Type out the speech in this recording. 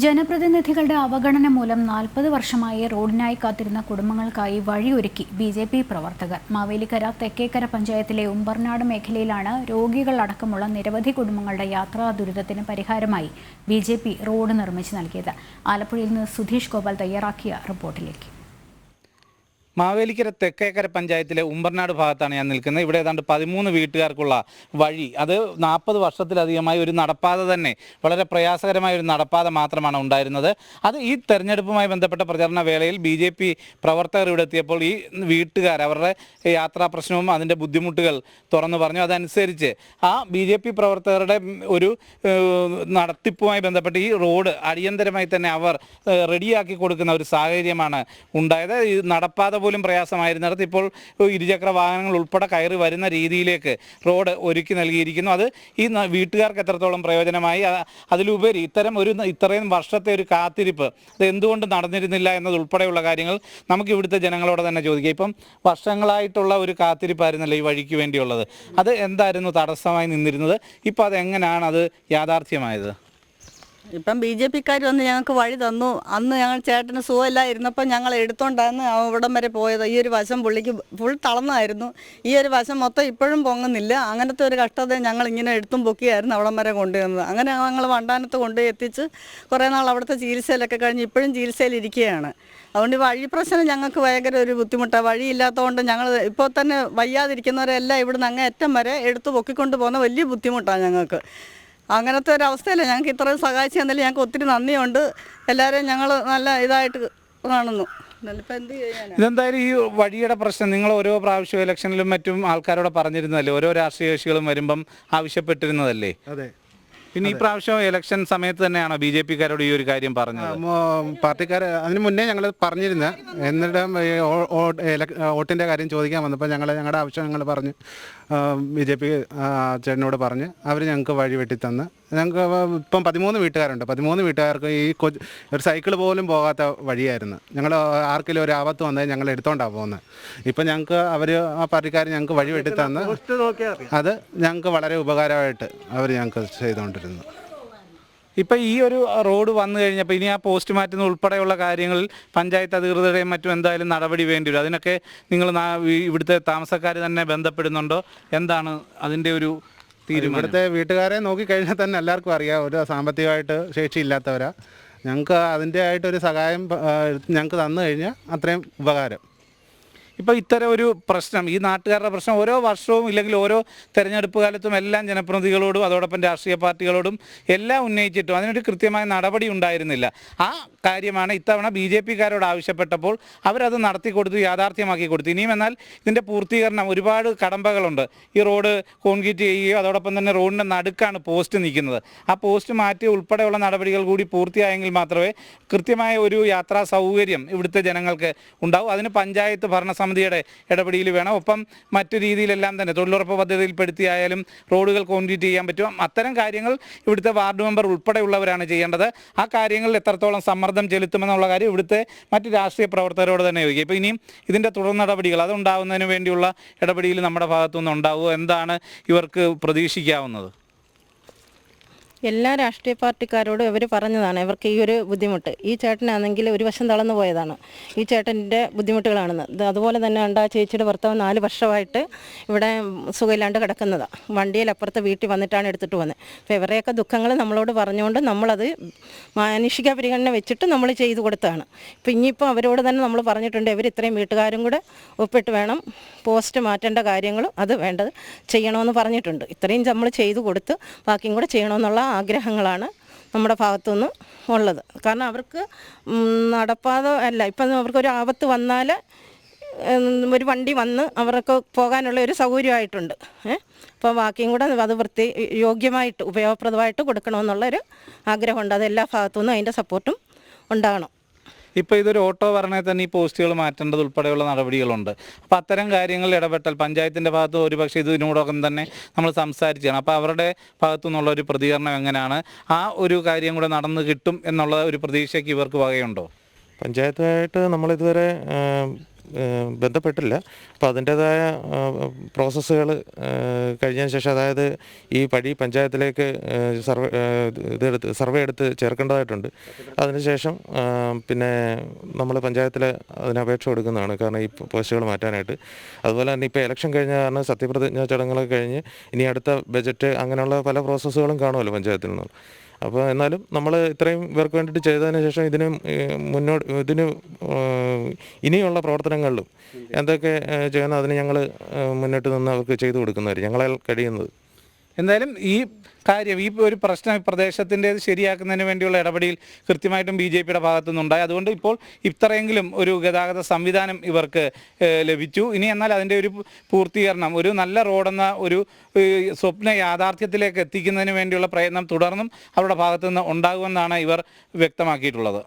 ജനപ്രതിനിധികളുടെ അവഗണന മൂലം 40 വർഷമായി റോഡിനായി കാത്തിരുന്ന കുടുംബങ്ങൾക്കായി വഴിയൊരുക്കി ബി.ജെ.പി. പ്രവർത്തകർ. മാവേലിക്കര തെക്കേക്കര പഞ്ചായത്തിലെ ഉമ്പർനാട് മേഖലയിലാണ് രോഗികളടക്കമുള്ള നിരവധി കുടുംബങ്ങളുടെ യാത്രാ ദുരിതത്തിന് പരിഹാരമായി ബി.ജെ.പി. റോഡ് നിർമ്മിച്ചു നൽകിയത്. ആലപ്പുഴയിൽ നിന്ന് സുധീഷ് ഗോപാൽ തയ്യാറാക്കിയ റിപ്പോർട്ടിലേക്ക്. മാവേലിക്കര തെക്കേക്കര പഞ്ചായത്തിലെ ഉമ്പർനാട് ഭാഗത്താണ് ഞാൻ നിൽക്കുന്നത്. ഇവിടെ ഏതാണ്ട് 13 വീട്ടുകാർക്കുള്ള വഴി, അത് 40 വർഷത്തിലധികമായി ഒരു നടപ്പാത തന്നെ, വളരെ പ്രയാസകരമായ ഒരു നടപ്പാത മാത്രമാണ് ഉണ്ടായിരുന്നത്. അത് ഈ തെരഞ്ഞെടുപ്പുമായി ബന്ധപ്പെട്ട പ്രചരണ വേളയിൽ ബി.ജെ.പി. പ്രവർത്തകർ ഇവിടെ എത്തിയപ്പോൾ ഈ വീട്ടുകാർ അവരുടെ യാത്രാ പ്രശ്നവും അതിൻ്റെ ബുദ്ധിമുട്ടുകൾ തുറന്നു പറഞ്ഞു. അതനുസരിച്ച് ആ ബി.ജെ.പി. പ്രവർത്തകരുടെ ഒരു നടത്തിപ്പുമായി ബന്ധപ്പെട്ട് ഈ റോഡ് അടിയന്തരമായി തന്നെ അവർ റെഡിയാക്കി കൊടുക്കുന്ന ഒരു സാഹചര്യമാണ് ഉണ്ടായത്. ഈ നടപ്പാത പോലും പ്രയാസമായിരുന്നിടത്ത് ഇപ്പോൾ ഇരുചക്ര വാഹനങ്ങൾ ഉൾപ്പെടെ കയറി വരുന്ന രീതിയിലേക്ക് റോഡ് ഒരുക്കി നൽകിയിരിക്കുന്നു. അത് ഈ വീട്ടുകാർക്ക് എത്രത്തോളം പ്രയോജനമായി, അതിലുപരി ഇത്രയും വർഷത്തെ ഒരു കാത്തിരിപ്പ് അത് എന്തുകൊണ്ട് നടന്നിരുന്നില്ല എന്നതുൾപ്പെടെയുള്ള കാര്യങ്ങൾ നമുക്ക് ഇവിടുത്തെ ജനങ്ങളോട് തന്നെ ചോദിക്കാം. ഇപ്പം വർഷങ്ങളായിട്ടുള്ള ഒരു കാത്തിരിപ്പായിരുന്നല്ലോ ഈ വഴിക്ക് വേണ്ടിയുള്ളത്. അത് എന്തായിരുന്നു തടസ്സമായി നിന്നിരുന്നത്? ഇപ്പോൾ അതെങ്ങനെയാണ് അത് യാഥാർത്ഥ്യമായത്? ഇപ്പം ബി.ജെ.പിക്കാർ വന്ന് ഞങ്ങൾക്ക് വഴി തന്നു. അന്ന് ഞങ്ങൾ ചേട്ടന് സുഖമില്ലായിരുന്നപ്പോൾ ഞങ്ങൾ എടുത്തോണ്ടാണ് അവിടം വരെ പോയത്. ഈ ഒരു വശം പുള്ളിക്ക് ഫുൾ തളർന്നായിരുന്നു. ഈ ഒരു വശം മൊത്തം ഇപ്പോഴും പൊങ്ങുന്നില്ല. അങ്ങനത്തെ ഒരു കഷ്ടത ഞങ്ങളിങ്ങനെ എടുത്തും പൊക്കിയായിരുന്നു അവിടം വരെ കൊണ്ടുവന്നത്. അങ്ങനെ ഞങ്ങൾ വണ്ടാനത്ത് കൊണ്ടുപോയി എത്തിച്ച് കുറേ നാൾ അവിടുത്തെ ചികിത്സയിലൊക്കെ കഴിഞ്ഞ് ഇപ്പോഴും ചികിത്സയിലിരിക്കുകയാണ്. അതുകൊണ്ട് വഴി പ്രശ്നം ഞങ്ങൾക്ക് ഭയങ്കര ഒരു ബുദ്ധിമുട്ടാണ്. വഴിയില്ലാത്തതുകൊണ്ട് ഞങ്ങൾ ഇപ്പോൾ തന്നെ വയ്യാതിരിക്കുന്നവരെല്ലാം ഇവിടുന്ന് അങ്ങേ അറ്റം വരെ എടുത്ത് പൊക്കിക്കൊണ്ട് പോകുന്ന വലിയ ബുദ്ധിമുട്ടാണ് ഞങ്ങൾക്ക്. അങ്ങനത്തെ ഒരു അവസ്ഥയല്ല. ഞങ്ങൾക്ക് ഇത്രയും സഹായിച്ചു തന്നാലും ഞങ്ങൾക്ക് ഒത്തിരി നന്ദിയുണ്ട്. എല്ലാവരെയും ഞങ്ങൾ നല്ല ഇതായിട്ട് കാണുന്നു. ഇപ്പം എന്ത് ചെയ്യാനാണ്? ഇതെന്തായാലും ഈ വഴിയുടെ പ്രശ്നം നിങ്ങൾ ഓരോ പ്രാവശ്യം ഇലക്ഷനിലും മറ്റും ആൾക്കാരോട് പറഞ്ഞിരുന്നതല്ലേ? ഓരോ രാഷ്ട്രീയ കക്ഷികളും വരുമ്പം ആവശ്യപ്പെട്ടിരുന്നതല്ലേ? അതെ. പിന്നെ ഈ പ്രാവശ്യം ഇലക്ഷൻ സമയത്ത് തന്നെയാണോ ബി.ജെ.പിക്കാരോട് ഈ ഒരു കാര്യം പറഞ്ഞത്? പാർട്ടിക്കാർ അതിന് മുന്നേ ഞങ്ങൾ പറഞ്ഞിരുന്ന, എന്നിട്ട് വോട്ടിൻ്റെ കാര്യം ചോദിക്കാൻ വന്നപ്പോൾ ഞങ്ങളുടെ ആവശ്യം ഞങ്ങൾ പറഞ്ഞു, ബി.ജെ.പി. ചേട്ടനോട് പറഞ്ഞ് അവർ ഞങ്ങൾക്ക് വഴി വെട്ടിത്തന്ന്. ഞങ്ങൾക്ക് ഇപ്പം 13 വീട്ടുകാരുണ്ട്. 13 വീട്ടുകാർക്ക് ഈ ഒരു സൈക്കിൾ പോലും പോകാത്ത വഴിയായിരുന്നു. ഞങ്ങൾ ആർക്കെങ്കിലും ഒരു ആപത്ത് വന്നാൽ ഞങ്ങൾ എടുത്തോണ്ടാണ് പോകുന്നത്. ഇപ്പം ഞങ്ങൾക്ക് ആ പാർട്ടിക്കാർ ഞങ്ങൾക്ക് വഴി വെട്ടിത്തന്ന് അത് ഞങ്ങൾക്ക് വളരെ ഉപകാരമായിട്ട് അവർ ഞങ്ങൾക്ക് ചെയ്തുകൊണ്ടിരുന്നു. ഇപ്പം ഈ ഒരു റോഡ് വന്നു കഴിഞ്ഞപ്പോൾ ഇനി ആ പോസ്റ്റ് മാറ്റുന്ന ഉൾപ്പെടെയുള്ള കാര്യങ്ങളിൽ പഞ്ചായത്ത് അധികൃതരുടെയും മറ്റും എന്തായാലും നടപടി വേണ്ടി വരും. അതിനൊക്കെ നിങ്ങൾ ഇവിടുത്തെ താമസക്കാർ തന്നെ ബന്ധപ്പെടുന്നുണ്ടോ? എന്താണ് അതിൻ്റെ ഒരു തീരുമാനം? ഇവിടുത്തെ വീട്ടുകാരെ നോക്കിക്കഴിഞ്ഞാൽ തന്നെ എല്ലാവർക്കും അറിയാം, ഒരു സാമ്പത്തികമായിട്ട് ശേഷിയില്ലാത്തവരാ. ഞങ്ങൾക്ക് അതിൻ്റെ ആയിട്ടൊരു സഹായം ഞങ്ങൾക്ക് തന്നു കഴിഞ്ഞാൽ അത്രയും ഉപകാരം. ഇപ്പോൾ ഇത്തരം ഒരു പ്രശ്നം, ഈ നാട്ടുകാരുടെ പ്രശ്നം ഓരോ വർഷവും ഇല്ലെങ്കിൽ ഓരോ തെരഞ്ഞെടുപ്പ് കാലത്തും എല്ലാം ജനപ്രതിനിധികളോടും അതോടൊപ്പം രാഷ്ട്രീയ പാർട്ടികളോടും എല്ലാം ഉന്നയിച്ചിട്ടും അതിനൊരു കൃത്യമായ നടപടി ഉണ്ടായിരുന്നില്ല. ആ കാര്യമാണ് ഇത്തവണ ബി.ജെ.പിക്കാരോട് ആവശ്യപ്പെട്ടപ്പോൾ അവരത് നടത്തി കൊടുത്തു, യാഥാർത്ഥ്യമാക്കി കൊടുത്തു. ഇനിയും എന്നാൽ ഇതിൻ്റെ പൂർത്തീകരണം ഒരുപാട് കടമ്പകളുണ്ട്. ഈ റോഡ് കോൺക്രീറ്റ് ചെയ്യുകയോ അതോടൊപ്പം തന്നെ റോഡിൻ്റെ നടുക്കാണ് പോസ്റ്റ് നിൽക്കുന്നത്. ആ പോസ്റ്റ് മാറ്റി ഉൾപ്പെടെയുള്ള നടപടികൾ കൂടി പൂർത്തിയായെങ്കിൽ മാത്രമേ കൃത്യമായ ഒരു യാത്രാ സൗകര്യം ഇവിടുത്തെ ജനങ്ങൾക്ക് ഉണ്ടാവും. അതിന് പഞ്ചായത്ത് ഭരണസമിതിയുടെ ഇടപെടൽ വേണം. ഒപ്പം മറ്റു രീതിയിലെല്ലാം തന്നെ തൊഴിലുറപ്പ് പദ്ധതിയിൽപ്പെടുത്തിയായാലും റോഡുകൾ കോൺക്രീറ്റ് ചെയ്യാൻ പറ്റും. അത്തരം കാര്യങ്ങൾ ഇവിടുത്തെ വാർഡ് മെമ്പർ ഉൾപ്പെടെയുള്ളവരാണ് ചെയ്യേണ്ടത്. ആ കാര്യങ്ങളിൽ എത്രത്തോളം സമ്മർദ്ദം ചെലുത്തുമെന്നുള്ള കാര്യം ഇവിടുത്തെ മറ്റ് രാഷ്ട്രീയ പ്രവർത്തകരോട് തന്നെ ചോദിക്കുക. ഇപ്പോൾ ഇനിയും ഇതിൻ്റെ തുടർ നടപടികൾ അതുണ്ടാകുന്നതിന് വേണ്ടിയുള്ള ഇടപെടൽ നമ്മുടെ ഭാഗത്തുനിന്ന് ഉണ്ടാവുമോ? എന്താണ് ഇവർക്ക് പ്രതീക്ഷിക്കാവുന്നത്? എല്ലാ രാഷ്ട്രീയ പാർട്ടിക്കാരോടും ഇവർ പറഞ്ഞതാണ് ഇവർക്ക് ഈ ഒരു ബുദ്ധിമുട്ട്. ഈ ചേട്ടനാണെങ്കിൽ ഒരു വശം തളർന്നു പോയതാണ്. ഈ ചേട്ടൻ്റെ ബുദ്ധിമുട്ടുകളാണെന്ന്. അതുപോലെ തന്നെ ഉണ്ട് ആ ചേച്ചിയുടെ ഭർത്താവ് 4 വർഷമായിട്ട് ഇവിടെ സുഖമില്ലാണ്ട് കിടക്കുന്നതാണ്. വണ്ടിയിലപ്പുറത്തെ വീട്ടിൽ വന്നിട്ടാണ് എടുത്തിട്ട് വന്നത്. അപ്പോൾ ഇവരെയൊക്കെ ദുഃഖങ്ങൾ നമ്മളോട് പറഞ്ഞുകൊണ്ട് നമ്മളത് മാനുഷിക പരിഗണന വെച്ചിട്ട് നമ്മൾ ചെയ്തു കൊടുത്തതാണ്. ഇപ്പം ഇനിയിപ്പോൾ അവരോട് തന്നെ നമ്മൾ പറഞ്ഞിട്ടുണ്ട്, ഇവർ ഇത്രയും വീട്ടുകാരും കൂടെ ഒപ്പിട്ട് വേണം പോസ്റ്റ് മാറ്റേണ്ട കാര്യങ്ങളും അത് വേണ്ടത് ചെയ്യണമെന്ന് പറഞ്ഞിട്ടുണ്ട്. ഇത്രയും നമ്മൾ ചെയ്തു കൊടുത്ത് ബാക്കിയും കൂടെ ചെയ്യണമെന്നുള്ള ആഗ്രഹങ്ങളാണ് നമ്മുടെ ഭാഗത്തുനിന്ന് ഉള്ളത്. കാരണം അവർക്ക് നടപ്പാതെ അല്ല, ഇപ്പം അവർക്കൊരു ആപത്ത് വന്നാൽ ഒരു വണ്ടി വന്ന് അവർക്ക് പോകാനുള്ള ഒരു സൗകര്യമായിട്ടുണ്ട്. അപ്പോൾ ബാക്കിയും കൂടെ അത് യോഗ്യമായിട്ട് ഉപയോഗപ്രദമായിട്ട് കൊടുക്കണമെന്നുള്ളൊരു ആഗ്രഹമുണ്ട്. അത് എല്ലാ ഭാഗത്തുനിന്നും അതിൻ്റെ സപ്പോർട്ടും ഉണ്ടാകണം. ഇപ്പോൾ ഇതൊരു ഓട്ടോ പറഞ്ഞാൽ തന്നെ ഈ പോസ്റ്റുകൾ മാറ്റേണ്ടത് ഉൾപ്പെടെയുള്ള നടപടികളുണ്ട്. അപ്പോൾ അത്തരം കാര്യങ്ങളിൽ ഇടപെട്ടാൽ പഞ്ചായത്തിൻ്റെ ഭാഗത്ത് ഒരുപക്ഷെ ഇതിനോടൊപ്പം തന്നെ നമ്മൾ സംസാരിച്ചാണ്. അപ്പോൾ അവരുടെ ഭാഗത്തു നിന്നുള്ള ഒരു പ്രതികരണം എങ്ങനെയാണ്? ആ ഒരു കാര്യം കൂടെ നടന്നു കിട്ടും എന്നുള്ള ഒരു പ്രതീക്ഷയ്ക്ക് ഇവർക്ക് വകയുണ്ടോ? പഞ്ചായത്തുമായിട്ട് നമ്മളിതുവരെ ബന്ധപ്പെട്ടില്ല. അപ്പോൾ അതിൻ്റേതായ പ്രോസസ്സുകൾ കഴിഞ്ഞതിന് ശേഷം, അതായത് ഈ പടി പഞ്ചായത്തിലേക്ക് സർവേ എടുത്ത് ചേർക്കേണ്ടതായിട്ടുണ്ട്. അതിനുശേഷം പിന്നെ നമ്മൾ പഞ്ചായത്തിൽ അതിന് അപേക്ഷ കൊടുക്കുന്നതാണ്, കാരണം ഈ പോസ്റ്റുകൾ മാറ്റാനായിട്ട്. അതുപോലെ തന്നെ ഇപ്പോൾ ഇലക്ഷൻ കഴിഞ്ഞ കാരണം സത്യപ്രതിജ്ഞാ ചടങ്ങുകളൊക്കെ കഴിഞ്ഞ് ഇനി അടുത്ത ബജറ്റ് അങ്ങനെയുള്ള പല പ്രോസസ്സുകളും കാണുമല്ലോ പഞ്ചായത്തിൽ നിന്ന്. അപ്പോൾ എന്നാലും നമ്മൾ ഇത്രയും പേർക്ക് വേണ്ടിയിട്ട് ചെയ്തതിന് ശേഷം ഇതിന് ഇനിയുള്ള പ്രവർത്തനങ്ങളിലും എന്തൊക്കെ ചെയ്യുന്ന അതിന് ഞങ്ങൾ മുന്നോട്ട് നിന്ന് അവർക്ക് ചെയ്തു കൊടുക്കുന്നതായിരിക്കും ഞങ്ങളാൽ കഴിയുന്നത്. എന്തായാലും ഈ കാര്യം, ഈ ഒരു പ്രശ്നം ഈ പ്രദേശത്തിൻ്റേത് ശരിയാക്കുന്നതിന് വേണ്ടിയുള്ള ഇടപെടൽ കൃത്യമായിട്ടും BJPയുടെ ഭാഗത്തുനിന്നുണ്ടായി. അതുകൊണ്ട് ഇപ്പോൾ ഇത്രയെങ്കിലും ഒരു ഗതാഗത സംവിധാനം ഇവർക്ക് ലഭിച്ചു. ഇനി എന്നാൽ അതിൻ്റെ ഒരു പൂർത്തീകരണം, ഒരു നല്ല റോഡെന്ന ഒരു സ്വപ്ന യാഥാർത്ഥ്യത്തിലേക്ക് എത്തിക്കുന്നതിന് വേണ്ടിയുള്ള പ്രയത്നം തുടർന്നും അവരുടെ ഭാഗത്തുനിന്ന് ഉണ്ടാകുമെന്നാണ് ഇവർ വ്യക്തമാക്കിയിട്ടുള്ളത്.